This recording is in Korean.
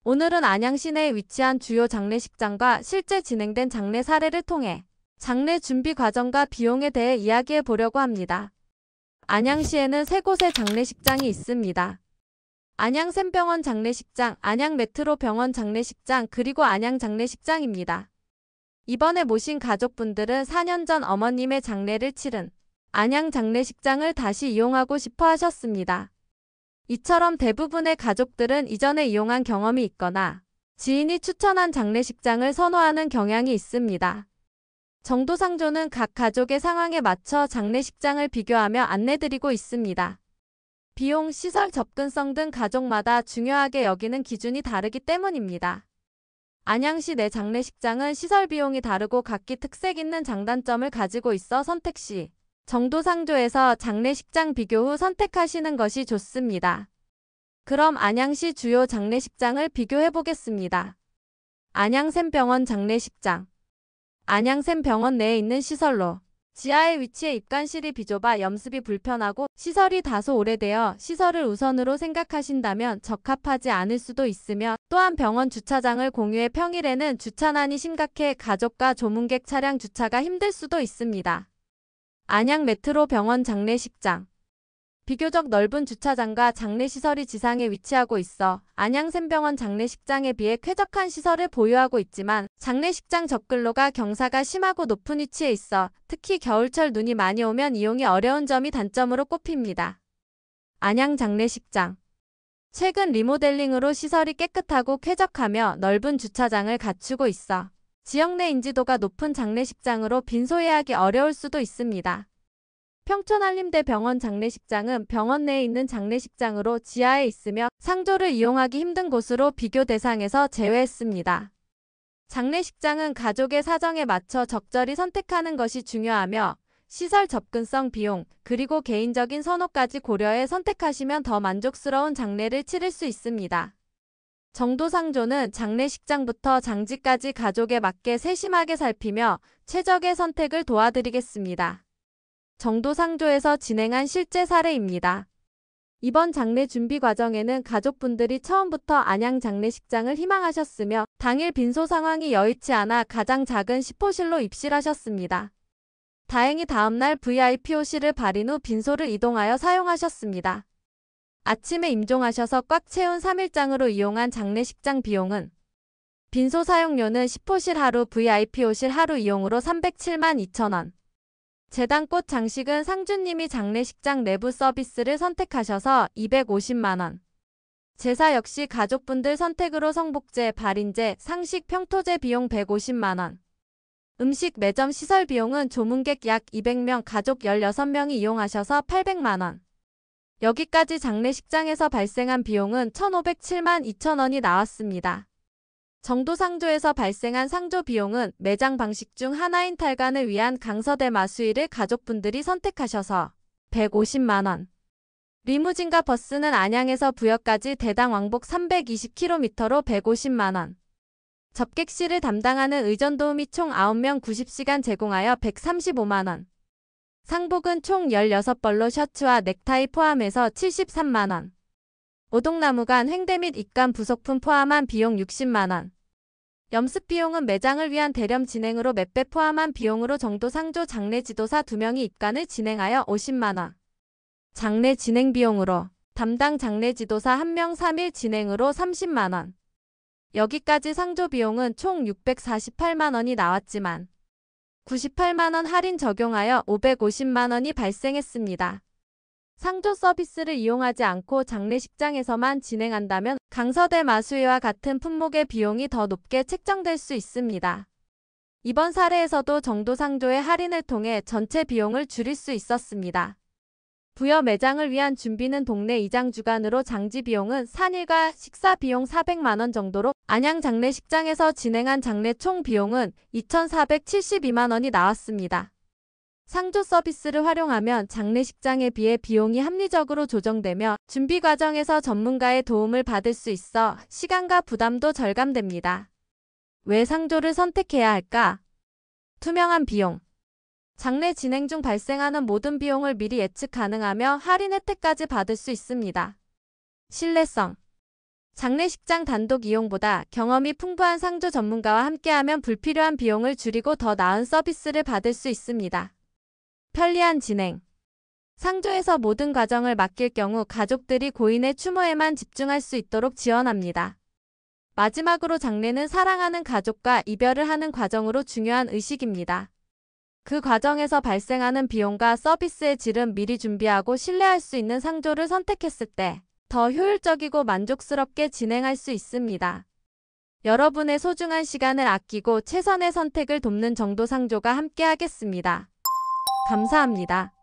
오늘은 안양 시내에 위치한 주요 장례식장과 실제 진행된 장례 사례를 통해 장례 준비 과정과 비용에 대해 이야기해 보려고 합니다. 안양시에는 세 곳의 장례식장이 있습니다. 안양 샘병원 장례식장, 안양 메트로 병원 장례식장, 그리고 안양 장례식장입니다. 이번에 모신 가족분들은 4년 전 어머님의 장례를 치른 안양 장례식장을 다시 이용하고 싶어 하셨습니다. 이처럼 대부분의 가족들은 이전에 이용한 경험이 있거나 지인이 추천한 장례식장을 선호하는 경향이 있습니다. 정도상조는 각 가족의 상황에 맞춰 장례식장을 비교하며 안내드리고 있습니다. 비용, 시설 접근성 등 가족마다 중요하게 여기는 기준이 다르기 때문입니다. 안양시 내 장례식장은 시설 비용이 다르고 각기 특색 있는 장단점을 가지고 있어 선택 시 정도상조에서 장례식장 비교 후 선택하시는 것이 좋습니다. 그럼 안양시 주요 장례식장을 비교해 보겠습니다. 안양샘병원 장례식장. 안양샘병원 내에 있는 시설로 지하에 위치해 입관실이 비좁아 염습이 불편하고 시설이 다소 오래되어 시설을 우선으로 생각하신다면 적합하지 않을 수도 있으며, 또한 병원 주차장을 공유해 평일에는 주차난이 심각해 가족과 조문객 차량 주차가 힘들 수도 있습니다. 안양 메트로 병원 장례식장. 비교적 넓은 주차장과 장례시설이 지상에 위치하고 있어 안양샘병원 장례식장에 비해 쾌적한 시설을 보유하고 있지만 장례식장 접근로가 경사가 심하고 높은 위치에 있어 특히 겨울철 눈이 많이 오면 이용이 어려운 점이 단점으로 꼽힙니다. 안양 장례식장. 최근 리모델링으로 시설이 깨끗하고 쾌적하며 넓은 주차장을 갖추고 있어 지역 내 인지도가 높은 장례식장으로 빈소예약이 어려울 수도 있습니다. 평촌한림대 병원 장례식장은 병원 내에 있는 장례식장으로 지하에 있으며 상조를 이용하기 힘든 곳으로 비교 대상에서 제외했습니다. 장례식장은 가족의 사정에 맞춰 적절히 선택하는 것이 중요하며 시설 접근성, 비용, 그리고 개인적인 선호까지 고려해 선택하시면 더 만족스러운 장례를 치를 수 있습니다. 정도상조는 장례식장부터 장지까지 가족에 맞게 세심하게 살피며 최적의 선택을 도와드리겠습니다. 정도상조에서 진행한 실제 사례입니다. 이번 장례 준비 과정에는 가족분들이 처음부터 안양 장례식장을 희망하셨으며 당일 빈소 상황이 여의치 않아 가장 작은 10호실로 입실하셨습니다. 다행히 다음날 VIP호실을 발인 후 빈소를 이동하여 사용하셨습니다. 아침에 임종하셔서 꽉 채운 3일장으로 이용한 장례식장 비용은 빈소 사용료는 10호실 하루, VIP호실 하루 이용으로 307만 2천원. 제단꽃 장식은 상주님이 장례식장 내부 서비스를 선택하셔서 250만원. 제사 역시 가족분들 선택으로 성복제, 발인제, 상식, 평토제 비용 150만원. 음식, 매점, 시설 비용은 조문객 약 200명, 가족 16명이 이용하셔서 800만원. 여기까지 장례식장에서 발생한 비용은 1,507만 2천원이 나왔습니다. 정도상조에서 발생한 상조 비용은 매장 방식 중 하나인 탈관을 위한 강서대 마수일을 가족분들이 선택하셔서 150만원. 리무진과 버스는 안양에서 부여까지 대당 왕복 320km로 150만원. 접객실을 담당하는 의전도우미 총 9명 90시간 제공하여 135만원. 상복은 총 16벌로 셔츠와 넥타이 포함해서 73만원. 오동나무관, 횡대 및 입관 부속품 포함한 비용 60만원. 염습 비용은 매장을 위한 대렴 진행으로 몇 배 포함한 비용으로 정도상조 장례 지도사 2명이 입관을 진행하여 50만원. 장례 진행 비용으로 담당 장례 지도사 1명 3일 진행으로 30만원. 여기까지 상조 비용은 총 648만원이 나왔지만 98만원 할인 적용하여 550만원이 발생했습니다. 상조 서비스를 이용하지 않고 장례식장에서만 진행한다면 강서대 마수위와 같은 품목의 비용이 더 높게 책정될 수 있습니다. 이번 사례에서도 정도상조의 할인을 통해 전체 비용을 줄일 수 있었습니다. 부여 매장을 위한 준비는 동네 이장 주관으로 장지 비용은 산일과 식사 비용 400만원 정도로 안양 장례식장에서 진행한 장례 총 비용은 2,472만원이 나왔습니다. 상조 서비스를 활용하면 장례식장에 비해 비용이 합리적으로 조정되며 준비 과정에서 전문가의 도움을 받을 수 있어 시간과 부담도 절감됩니다. 왜 상조를 선택해야 할까? 투명한 비용. 장례 진행 중 발생하는 모든 비용을 미리 예측 가능하며 할인 혜택까지 받을 수 있습니다. 신뢰성. 장례식장 단독 이용보다 경험이 풍부한 상조 전문가와 함께하면 불필요한 비용을 줄이고 더 나은 서비스를 받을 수 있습니다. 편리한 진행. 상조에서 모든 과정을 맡길 경우 가족들이 고인의 추모에만 집중할 수 있도록 지원합니다. 마지막으로 장례는 사랑하는 가족과 이별을 하는 과정으로 중요한 의식입니다. 그 과정에서 발생하는 비용과 서비스의 질은 미리 준비하고 신뢰할 수 있는 상조를 선택했을 때 더 효율적이고 만족스럽게 진행할 수 있습니다. 여러분의 소중한 시간을 아끼고 최선의 선택을 돕는 정도 상조가 함께하겠습니다. 감사합니다.